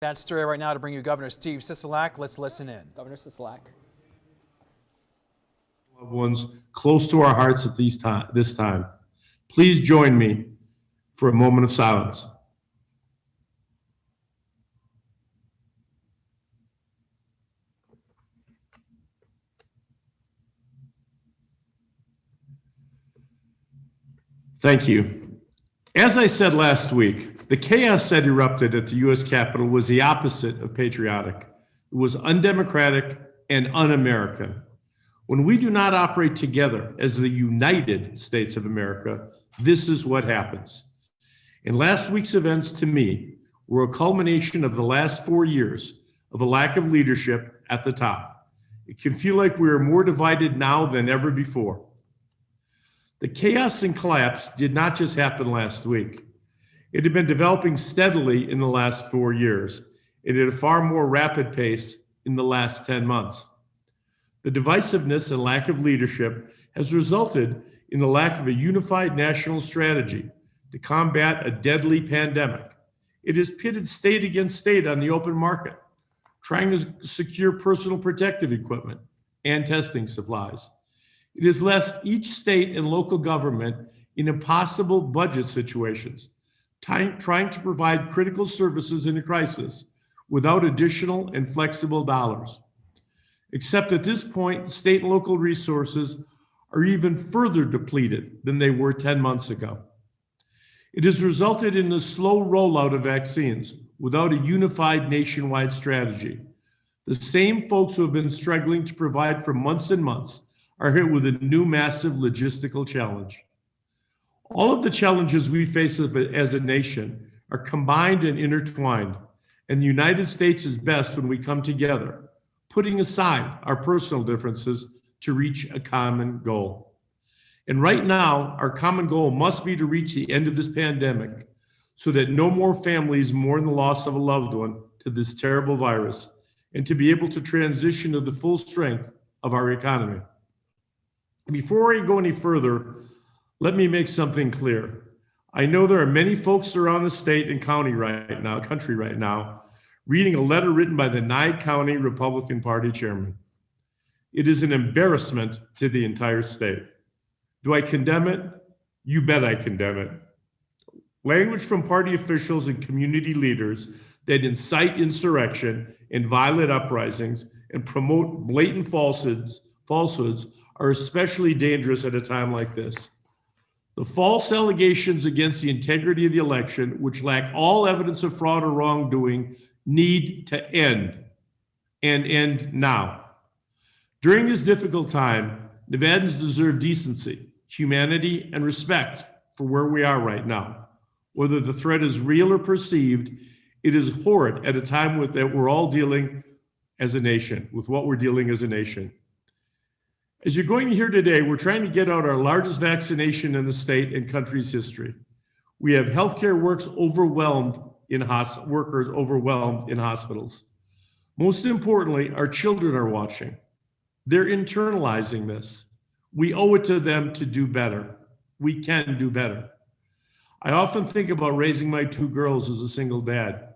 That story right now to bring you Governor Steve Sisolak. Let's listen in. Governor Sisolak. Loved ones close to our hearts at this time. Please join me for a moment of silence. Thank you. As I said last week, the chaos that erupted at the U.S. Capitol was the opposite of patriotic. It was undemocratic and un-American. When we do not operate together as the United States of America, this is what happens. And last week's events, to me, were a culmination of the last 4 years of a lack of leadership at the top. It can feel like we are more divided now than ever before. The chaos and collapse did not just happen last week. It had been developing steadily in the last 4 years, and at a far more rapid pace in the last 10 months. The divisiveness and lack of leadership has resulted in the lack of a unified national strategy to combat a deadly pandemic. It has pitted state against state on the open market, trying to secure personal protective equipment and testing supplies. It has left each state and local government in impossible budget situations, trying to provide critical services in a crisis without additional and flexible dollars. Except at this point, state and local resources are even further depleted than they were 10 months ago. It has resulted in the slow rollout of vaccines without a unified nationwide strategy. The same folks who have been struggling to provide for months and months are hit with a new massive logistical challenge. All of the challenges we face as a nation are combined and intertwined, and the United States is best when we come together, putting aside our personal differences to reach a common goal. And right now, our common goal must be to reach the end of this pandemic so that no more families mourn the loss of a loved one to this terrible virus, and to be able to transition to the full strength of our economy. Before I go any further, let me make something clear. I know there are many folks around the state and country right now, reading a letter written by the Nye County Republican Party chairman. It is an embarrassment to the entire state. Do I condemn it? You bet I condemn it. Language from party officials and community leaders that incite insurrection and violent uprisings and promote blatant falsehoods are especially dangerous at a time like this. The false allegations against the integrity of the election, which lack all evidence of fraud or wrongdoing, need to end, and end now. During this difficult time, Nevadans deserve decency, humanity, and respect for where we are right now. Whether the threat is real or perceived, it is horrid at a time that we're all dealing as a nation, with what we're dealing as a nation. As you're going to hear today, we're trying to get out our largest vaccination in the state and country's history. We have healthcare workers overwhelmed in hospitals. Most importantly, our children are watching. They're internalizing this. We owe it to them to do better. We can do better. I often think about raising my 2 girls as a single dad.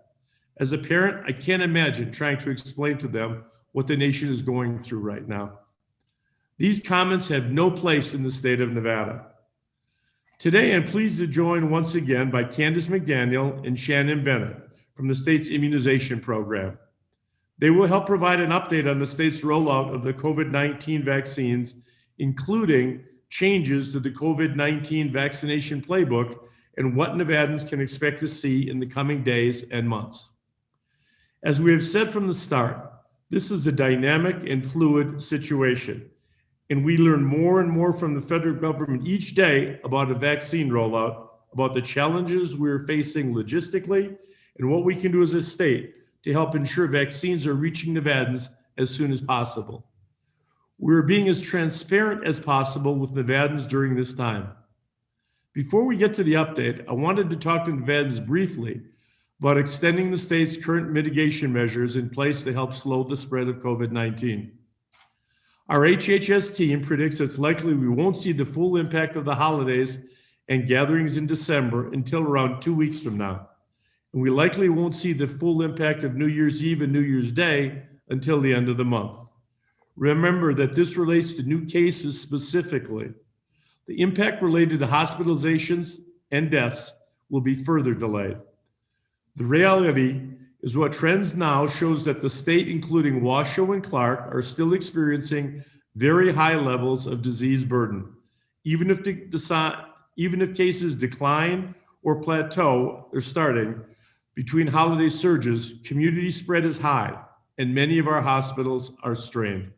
As a parent, I can't imagine trying to explain to them what the nation is going through right now. These comments have no place in the state of Nevada. Today, I'm pleased to join once again by Candace McDaniel and Shannon Bennett from the state's immunization program. They will help provide an update on the state's rollout of the COVID-19 vaccines, including changes to the COVID-19 vaccination playbook and what Nevadans can expect to see in the coming days and months. As we have said from the start, this is a dynamic and fluid situation, and we learn more and more from the federal government each day about a vaccine rollout, about the challenges we're facing logistically, and what we can do as a state to help ensure vaccines are reaching Nevadans as soon as possible. We're being as transparent as possible with Nevadans during this time. Before we get to the update, I wanted to talk to Nevadans briefly about extending the state's current mitigation measures in place to help slow the spread of COVID-19. Our HHS team predicts it's likely we won't see the full impact of the holidays and gatherings in December until around 2 weeks from now. and we likely won't see the full impact of New Year's Eve and New Year's Day until the end of the month. Remember that this relates to new cases specifically. The impact related to hospitalizations and deaths will be further delayed. The reality is what trends now shows that the state, including Washoe and Clark, are still experiencing very high levels of disease burden. Even if cases decline or plateau or starting between holiday surges, community spread is high and many of our hospitals are strained.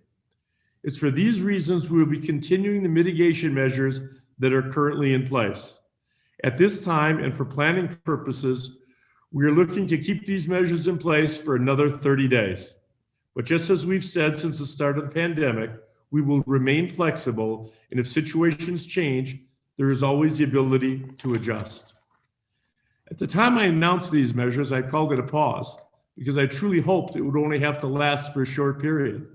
It's for these reasons we will be continuing the mitigation measures that are currently in place. At this time and for planning purposes, we are looking to keep these measures in place for another 30 days. But just as we've said since the start of the pandemic, we will remain flexible, and if situations change, there is always the ability to adjust. At the time I announced these measures, I called it a pause because I truly hoped it would only have to last for a short period.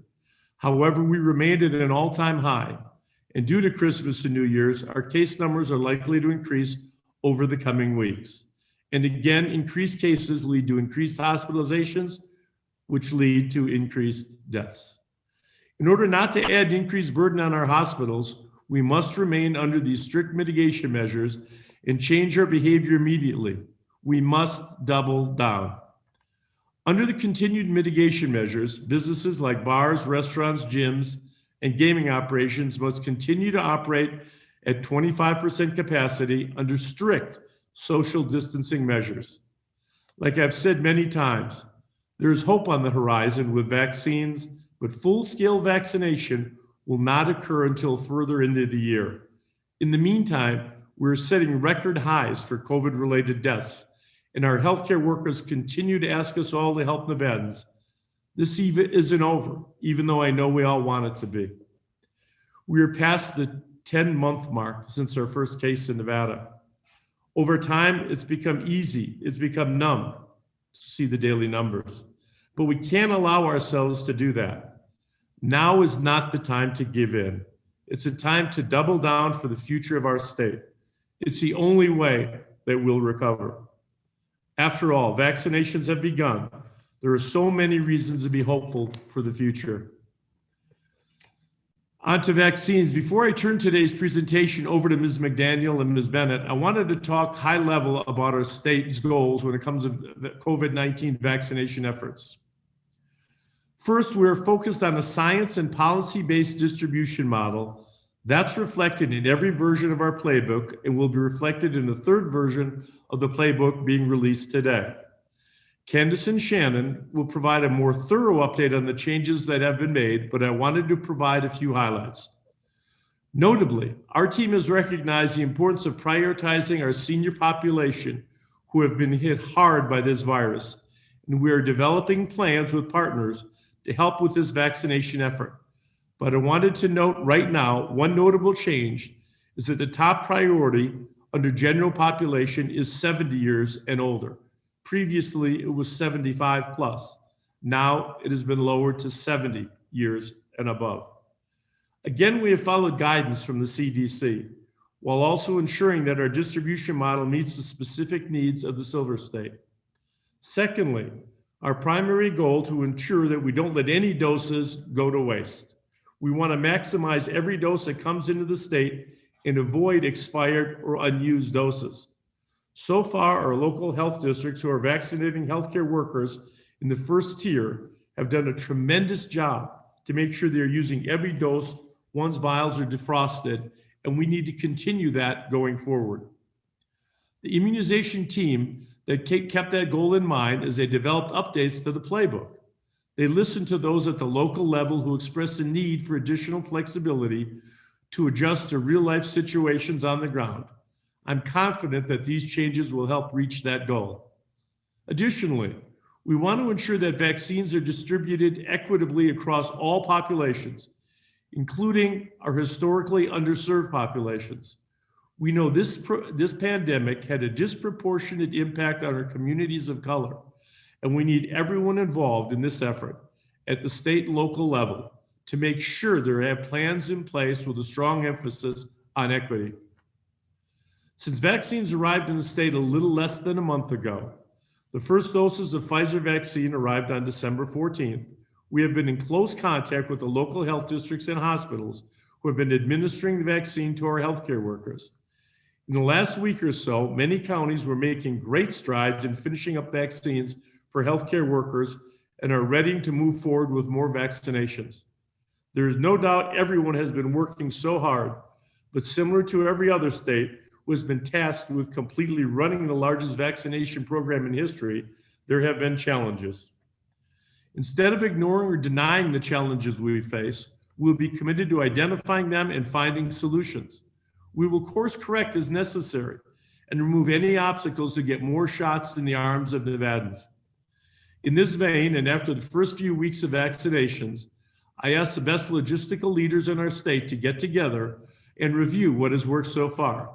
However, we remained at an all-time high, and due to Christmas and New Year's, our case numbers are likely to increase over the coming weeks. And again, increased cases lead to increased hospitalizations, which lead to increased deaths. In order not to add increased burden on our hospitals, we must remain under these strict mitigation measures and change our behavior immediately. We must double down. Under the continued mitigation measures, businesses like bars, restaurants, gyms, and gaming operations must continue to operate at 25% capacity under strict social distancing measures. Like I've said many times, there is hope on the horizon with vaccines, but full-scale vaccination will not occur until further into the year. In the meantime, we're setting record highs for COVID-related deaths, and our healthcare workers continue to ask us all to help Nevadans. This isn't over, even though I know we all want it to be. We are past the 10-month mark since our first case in Nevada. Over time, it's become easy, it's become numb to see the daily numbers. But we can't allow ourselves to do that. Now is not the time to give in. It's a time to double down for the future of our state. It's the only way that we'll recover. After all, vaccinations have begun. There are so many reasons to be hopeful for the future. On to vaccines. Before I turn today's presentation over to Ms. McDaniel and Ms. Bennett, I wanted to talk high level about our state's goals when it comes to COVID-19 vaccination efforts. First, we're focused on a science and policy-based distribution model that's reflected in every version of our playbook and will be reflected in the third version of the playbook being released today. Candace and Shannon will provide a more thorough update on the changes that have been made, but I wanted to provide a few highlights. Notably, our team has recognized the importance of prioritizing our senior population who have been hit hard by this virus, and we are developing plans with partners to help with this vaccination effort. But I wanted to note right now, one notable change is that the top priority under general population is 70 years and older. Previously, it was 75 plus. Now it has been lowered to 70 years and above. Again, we have followed guidance from the CDC, while also ensuring that our distribution model meets the specific needs of the Silver State. Secondly, our primary goal to ensure that we don't let any doses go to waste. We want to maximize every dose that comes into the state and avoid expired or unused doses. So far, our local health districts who are vaccinating healthcare workers in the first tier have done a tremendous job to make sure they're using every dose once vials are defrosted, and we need to continue that going forward. The immunization team that kept that goal in mind as they developed updates to the playbook. They listened to those at the local level who expressed a need for additional flexibility to adjust to real-life situations on the ground. I'm confident that these changes will help reach that goal. Additionally, we want to ensure that vaccines are distributed equitably across all populations, including our historically underserved populations. We know this pandemic had a disproportionate impact on our communities of color, and we need everyone involved in this effort at the state and local level to make sure there are plans in place with a strong emphasis on equity. Since vaccines arrived in the state a little less than a month ago, The first doses of Pfizer vaccine arrived on December 14th. We have been in close contact with the local health districts and hospitals who have been administering the vaccine to our healthcare workers. In the last week or so, many counties were making great strides in finishing up vaccines for healthcare workers and are ready to move forward with more vaccinations. There is no doubt everyone has been working so hard, but similar to every other state who has been tasked with completely running the largest vaccination program in history, there have been challenges. Instead of ignoring or denying the challenges we face, we'll be committed to identifying them and finding solutions. We will course correct as necessary and remove any obstacles to get more shots in the arms of Nevadans. In this vein, and after the first few weeks of vaccinations, I asked the best logistical leaders in our state to get together and review what has worked so far,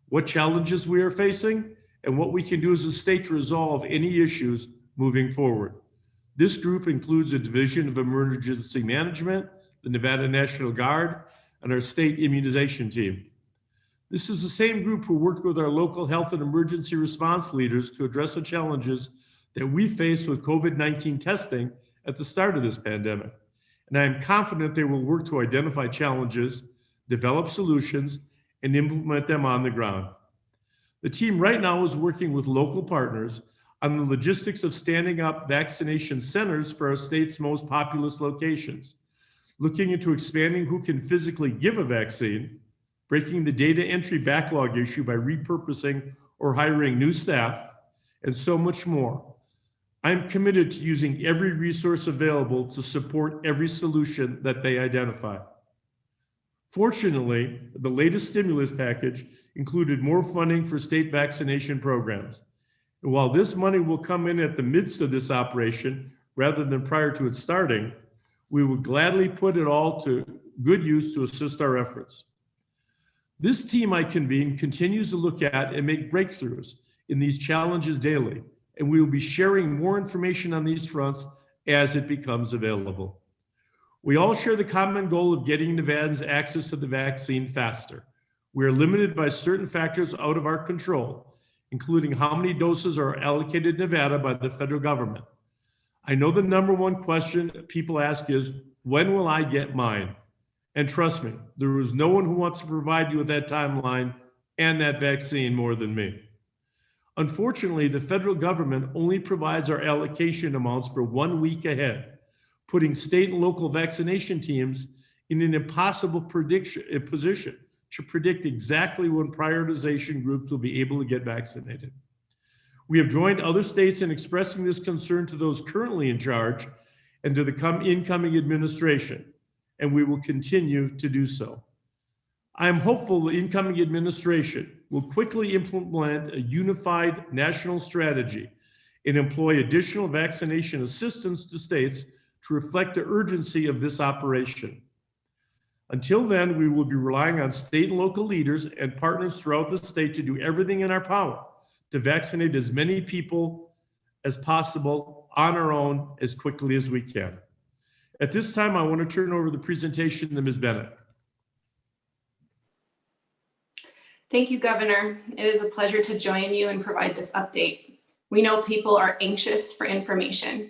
what challenges we are facing, and what we can do as a state to resolve any issues moving forward. This group includes a Division of Emergency Management, the Nevada National Guard, and our state immunization team. This is the same group who worked with our local health and emergency response leaders to address the challenges that we faced with COVID-19 testing at the start of this pandemic. And I am confident they will work to identify challenges, develop solutions, and implement them on the ground. The team right now is working with local partners on the logistics of standing up vaccination centers for our state's most populous locations, looking into expanding who can physically give a vaccine, breaking the data entry backlog issue by repurposing or hiring new staff, and so much more. I'm committed to using every resource available to support every solution that they identify. Fortunately, the latest stimulus package included more funding for state vaccination programs. And while this money will come in at the midst of this operation rather than prior to it starting, we will gladly put it all to good use to assist our efforts. This team I convene continues to look at and make breakthroughs in these challenges daily, and we will be sharing more information on these fronts as it becomes available. We all share the common goal of getting Nevadans access to the vaccine faster. We are limited by certain factors out of our control, including how many doses are allocated to Nevada by the federal government. I know the number one question people ask is, when will I get mine? And trust me, there is no one who wants to provide you with that timeline and that vaccine more than me. Unfortunately, the federal government only provides our allocation amounts for 1 week ahead, putting state and local vaccination teams in an impossible position to predict exactly when prioritization groups will be able to get vaccinated. We have joined other states in expressing this concern to those currently in charge and to the incoming administration, and we will continue to do so. I am hopeful the incoming administration will quickly implement a unified national strategy and employ additional vaccination assistance to states to reflect the urgency of this operation. Until then, we will be relying on state and local leaders and partners throughout the state to do everything in our power to vaccinate as many people as possible on our own as quickly as we can. At this time, I want to turn over the presentation to Ms. Bennett. Thank you, Governor. It is a pleasure to join you and provide this update. We know people are anxious for information.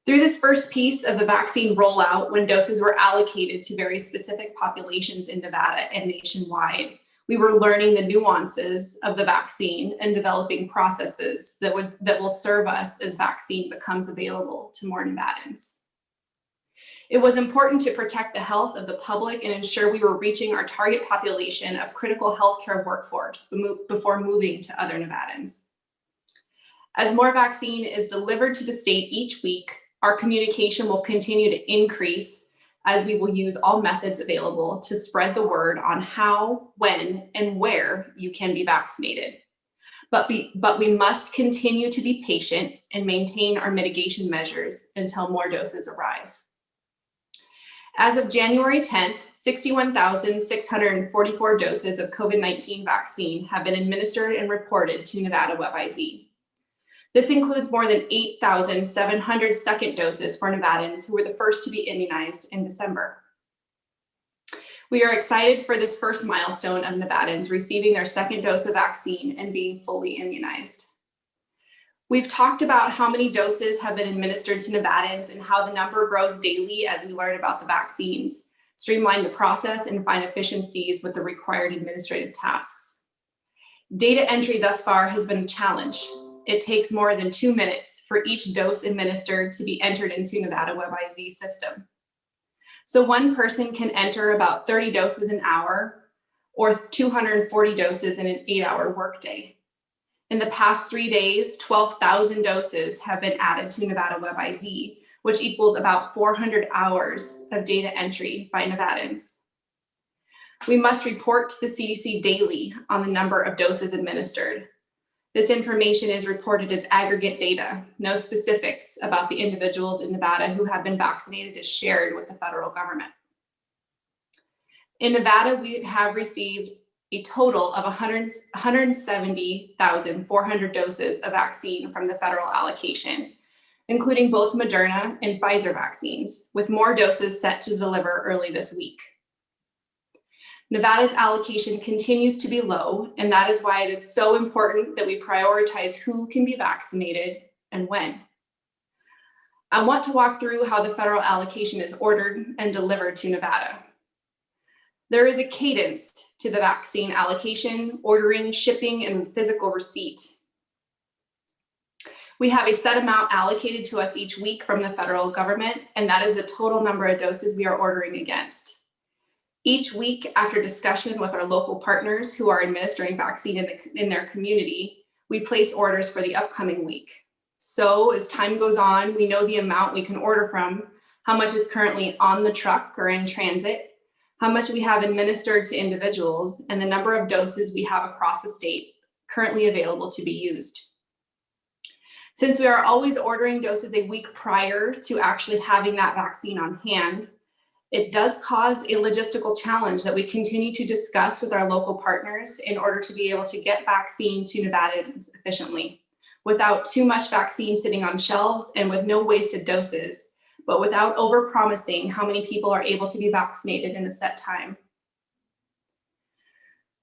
Through this first piece of the vaccine rollout, when doses were allocated to very specific populations in Nevada and nationwide, we were learning the nuances of the vaccine and developing processes that will serve us as vaccine becomes available to more Nevadans. It was important to protect the health of the public and ensure we were reaching our target population of critical healthcare workforce before moving to other Nevadans. As more vaccine is delivered to the state each week, our communication will continue to increase as we will use all methods available to spread the word on how, when, and where you can be vaccinated. But we must continue to be patient and maintain our mitigation measures until more doses arrive. As of January 10th, 61,644 doses of COVID-19 vaccine have been administered and reported to Nevada WebIZ. This includes more than 8,700 second doses for Nevadans who were the first to be immunized in December. We are excited for this first milestone of Nevadans receiving their second dose of vaccine and being fully immunized. We've talked about how many doses have been administered to Nevadans and how the number grows daily as we learn about the vaccines, streamline the process, and find efficiencies with the required administrative tasks. Data entry thus far has been a challenge. It takes more than 2 minutes for each dose administered to be entered into Nevada WebIZ system. So one person can enter about 30 doses an hour or 240 doses in an 8-hour workday. In the past 3 days, 12,000 doses have been added to Nevada WebIZ, which equals about 400 hours of data entry by Nevadans. We must report to the CDC daily on the number of doses administered. This information is reported as aggregate data. No specifics about the individuals in Nevada who have been vaccinated is shared with the federal government. In Nevada, we have received a total of 170,400 doses of vaccine from the federal allocation, including both Moderna and Pfizer vaccines, with more doses set to deliver early this week. Nevada's allocation continues to be low, and that is why it is so important that we prioritize who can be vaccinated and when. I want to walk through how the federal allocation is ordered and delivered to Nevada. There is a cadence to the vaccine allocation, ordering, shipping, and physical receipt. We have a set amount allocated to us each week from the federal government, and that is the total number of doses we are ordering against. Each week, after discussion with our local partners who are administering vaccine in their community, we place orders for the upcoming week. So as time goes on, we know the amount we can order from, how much is currently on the truck or in transit, how much we have administered to individuals, and the number of doses we have across the state currently available to be used. Since we are always ordering doses a week prior to actually having that vaccine on hand, it does cause a logistical challenge that we continue to discuss with our local partners in order to be able to get vaccine to Nevadans efficiently, without too much vaccine sitting on shelves and with no wasted doses, but without overpromising how many people are able to be vaccinated in a set time.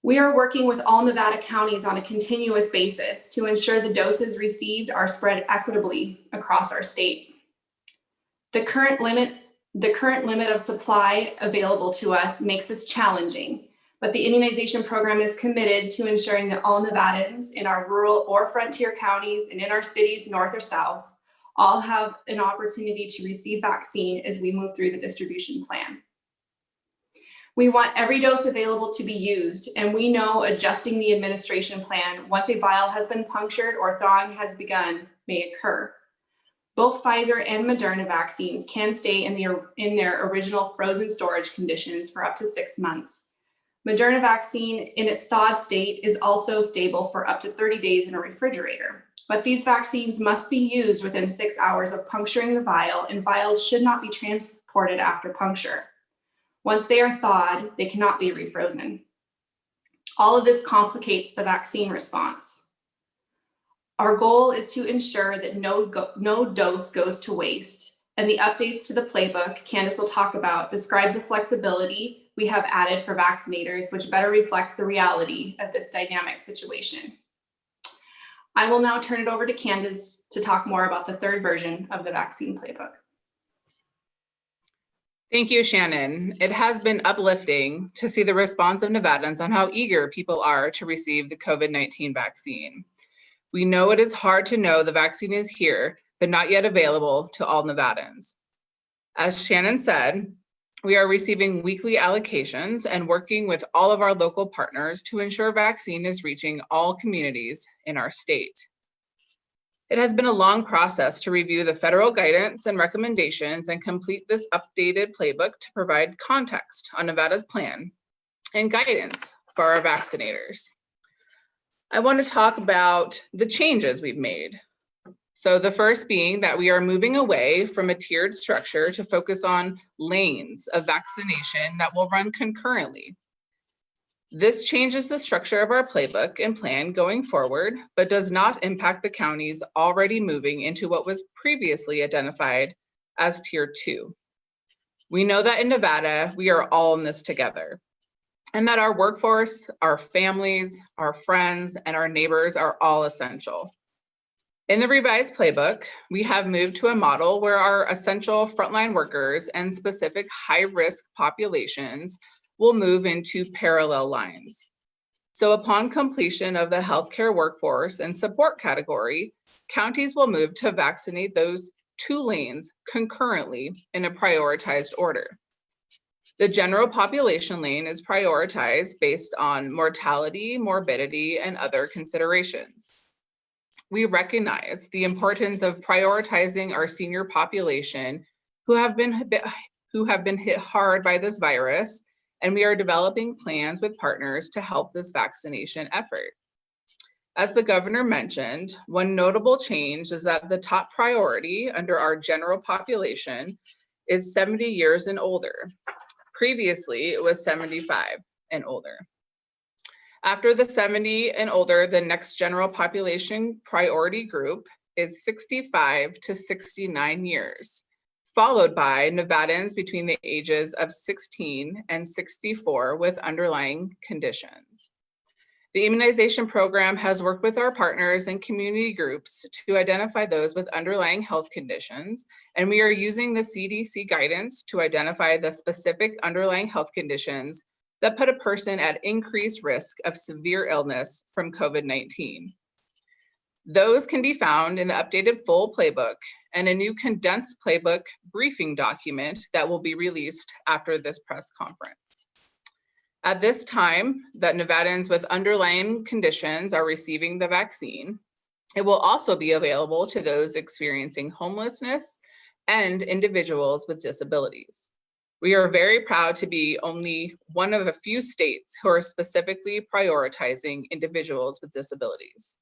We are working with all Nevada counties on a continuous basis to ensure the doses received are spread equitably across our state. The current limit of supply available to us makes this challenging, but the immunization program is committed to ensuring that all Nevadans in our rural or frontier counties and in our cities, north or south, all have an opportunity to receive vaccine as we move through the distribution plan. We want every dose available to be used, and we know adjusting the administration plan once a vial has been punctured or thawing has begun may occur. Both Pfizer and Moderna vaccines can stay in their original frozen storage conditions for up to 6 months. Moderna vaccine in its thawed state is also stable for up to 30 days in a refrigerator. But these vaccines must be used within 6 hours of puncturing the vial, and vials should not be transported after puncture. Once they are thawed, they cannot be refrozen. All of this complicates the vaccine response. Our goal is to ensure that no dose goes to waste, and the updates to the playbook Candace will talk about describes the flexibility we have added for vaccinators, which better reflects the reality of this dynamic situation. I will now turn it over to Candace to talk more about the third version of the vaccine playbook. Thank you, Shannon. It has been uplifting to see the response of Nevadans on how eager people are to receive the COVID-19 vaccine. We know it is hard to know the vaccine is here, but not yet available to all Nevadans. As Shannon said, we are receiving weekly allocations and working with all of our local partners to ensure vaccine is reaching all communities in our state. It has been a long process to review the federal guidance and recommendations and complete this updated playbook to provide context on Nevada's plan and guidance for our vaccinators. I want to talk about the changes we've made. So the first being that we are moving away from a tiered structure to focus on lanes of vaccination that will run concurrently. This changes the structure of our playbook and plan going forward, but does not impact the counties already moving into what was previously identified as Tier 2. We know that in Nevada, we are all in this together, and that our workforce, our families, our friends, and our neighbors are all essential. In the revised playbook, we have moved to a model where our essential frontline workers and specific high-risk populations will move into parallel lines. So upon completion of the healthcare workforce and support category, counties will move to vaccinate those 2 lanes concurrently in a prioritized order. The general population lane is prioritized based on mortality, morbidity, and other considerations. We recognize the importance of prioritizing our senior population who have been hit hard by this virus, and we are developing plans with partners to help this vaccination effort. As the governor mentioned, one notable change is that the top priority under our general population is 70 years and older. Previously, it was 75 and older. After the 70 and older, the next general population priority group is 65 to 69 years, followed by Nevadans between the ages of 16 and 64 with underlying conditions. The immunization program has worked with our partners and community groups to identify those with underlying health conditions, and we are using the CDC guidance to identify the specific underlying health conditions that put a person at increased risk of severe illness from COVID-19. Those can be found in the updated full playbook and a new condensed playbook briefing document that will be released after this press conference. At this time that Nevadans with underlying conditions are receiving the vaccine, it will also be available to those experiencing homelessness and individuals with disabilities. We are very proud to be only one of a few states who are specifically prioritizing individuals with disabilities.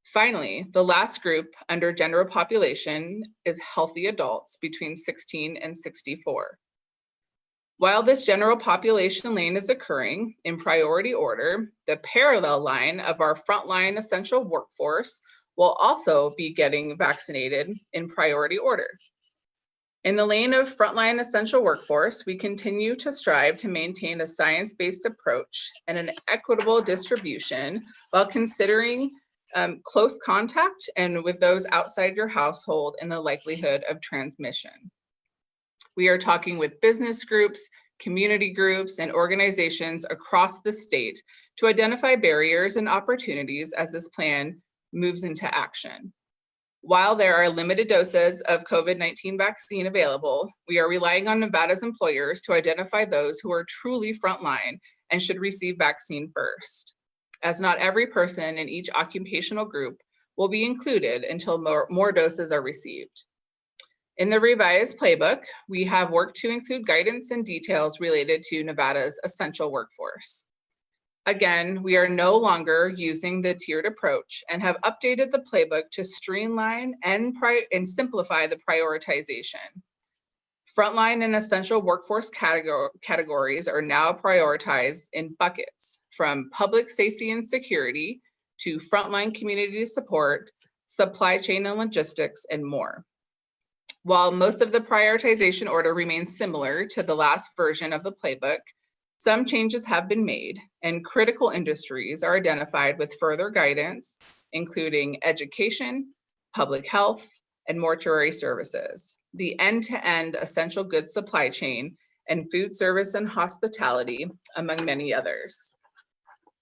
Finally, the last group under general population is healthy adults between 16 and 64. While this general population lane is occurring in priority order, the parallel line of our frontline essential workforce will also be getting vaccinated in priority order. In the lane of frontline essential workforce, we continue to strive to maintain a science-based approach and an equitable distribution while considering close contact and with those outside your household and the likelihood of transmission. We are talking with business groups, community groups, and organizations across the state to identify barriers and opportunities as this plan moves into action. While there are limited doses of COVID-19 vaccine available, we are relying on Nevada's employers to identify those who are truly frontline and should receive vaccine first, as not every person in each occupational group will be included until more doses are received. In the revised playbook, we have worked to include guidance and details related to Nevada's essential workforce. Again, we are no longer using the tiered approach and have updated the playbook to streamline and simplify the prioritization. Frontline and essential workforce categories are now prioritized in buckets from public safety and security to frontline community support, supply chain and logistics, and more. While most of the prioritization order remains similar to the last version of the playbook, some changes have been made and critical industries are identified with further guidance, including education, public health, and mortuary services, the end-to-end essential goods supply chain, and food service and hospitality, among many others.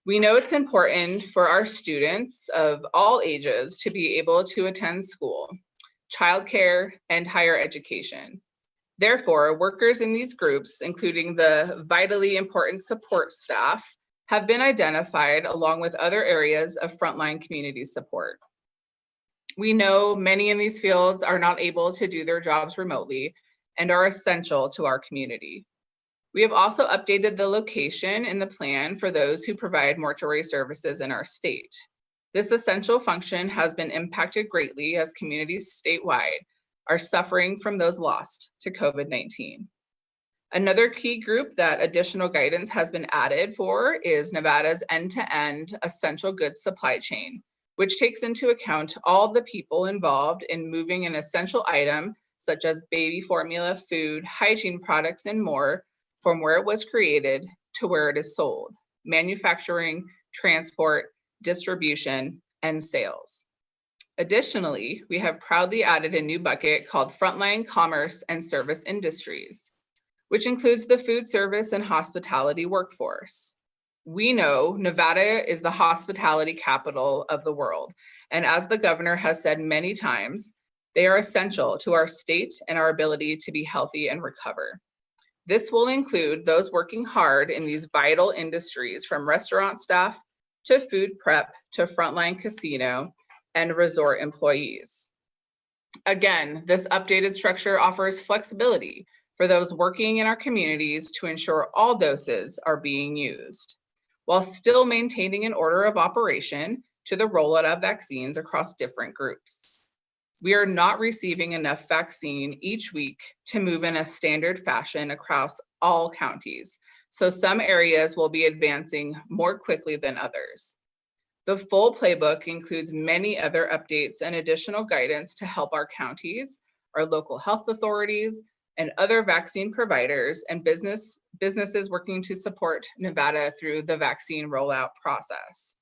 We know it's important for our students of all ages to be able to attend school, childcare, and higher education. Therefore, workers in these groups, including the vitally important support staff, have been identified along with other areas of frontline community support. We know many in these fields are not able to do their jobs remotely and are essential to our community. We have also updated the location in the plan for those who provide mortuary services in our state. This essential function has been impacted greatly as communities statewide are suffering from those lost to COVID-19. Another key group that additional guidance has been added for is Nevada's end-to-end essential goods supply chain, which takes into account all the people involved in moving an essential item such as baby formula, food, hygiene products, and more from where it was created to where it is sold, manufacturing, transport, distribution, and sales. Additionally, we have proudly added a new bucket called Frontline Commerce and Service Industries, which includes the food service and hospitality workforce. We know Nevada is the hospitality capital of the world, and as the governor has said many times, they are essential to our state and our ability to be healthy and recover. This will include those working hard in these vital industries, from restaurant staff to food prep to frontline casino and resort employees. Again, this updated structure offers flexibility for those working in our communities to ensure all doses are being used, while still maintaining an order of operation to the rollout of vaccines across different groups. We are not receiving enough vaccine each week to move in a standard fashion across all counties, so some areas will be advancing more quickly than others. The full playbook includes many other updates and additional guidance to help our counties, our local health authorities, and other vaccine providers and businesses working to support Nevada through the vaccine rollout process.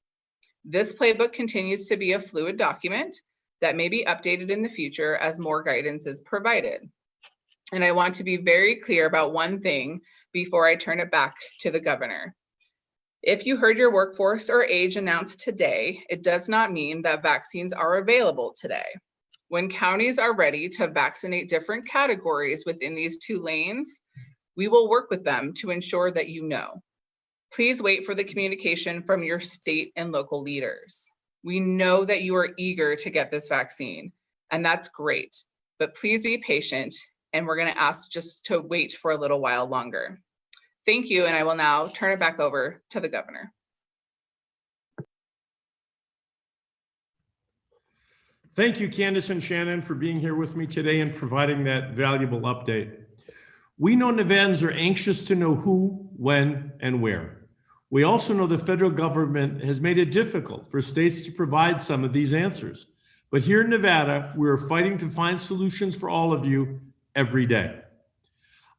This playbook continues to be a fluid document that may be updated in the future as more guidance is provided. And I want to be very clear about one thing before I turn it back to the governor. If you heard your workforce or age announced today, it does not mean that vaccines are available today. When counties are ready to vaccinate different categories within these 2 lanes, we will work with them to ensure that you know. Please wait for the communication from your state and local leaders. We know that you are eager to get this vaccine, and that's great, but please be patient, and we're going to ask just to wait for a little while longer. Thank you, and I will now turn it back over to the governor. Thank you, Candace and Shannon, for being here with me today and providing that valuable update. We know Nevadans are anxious to know who, when, and where. We also know the federal government has made it difficult for states to provide some of these answers. But here in Nevada, we are fighting to find solutions for all of you every day.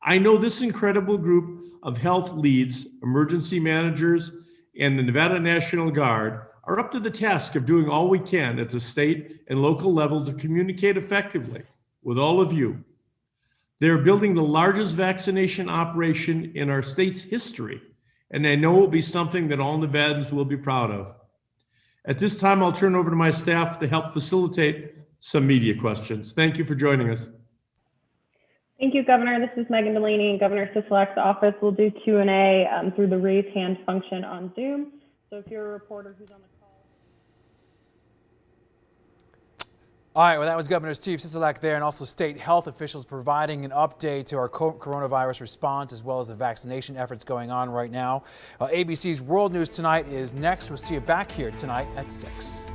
I know this incredible group of health leads, emergency managers, and the Nevada National Guard are up to the task of doing all we can at the state and local level to communicate effectively with all of you. They're building the largest vaccination operation in our state's history, and I know it will be something that all Nevadans will be proud of. At this time, I'll turn over to my staff to help facilitate some media questions. Thank you for joining us. Thank you, Governor. This is Megan Delaney, and Governor Sisolak's office will do Q&A through the raise hand function on Zoom. So if you're a reporter who's on the call. All right, well, that was Governor Steve Sisolak there, and also state health officials providing an update to our coronavirus response as well as the vaccination efforts going on right now. ABC's World News Tonight is next. We'll see you back here tonight at 6.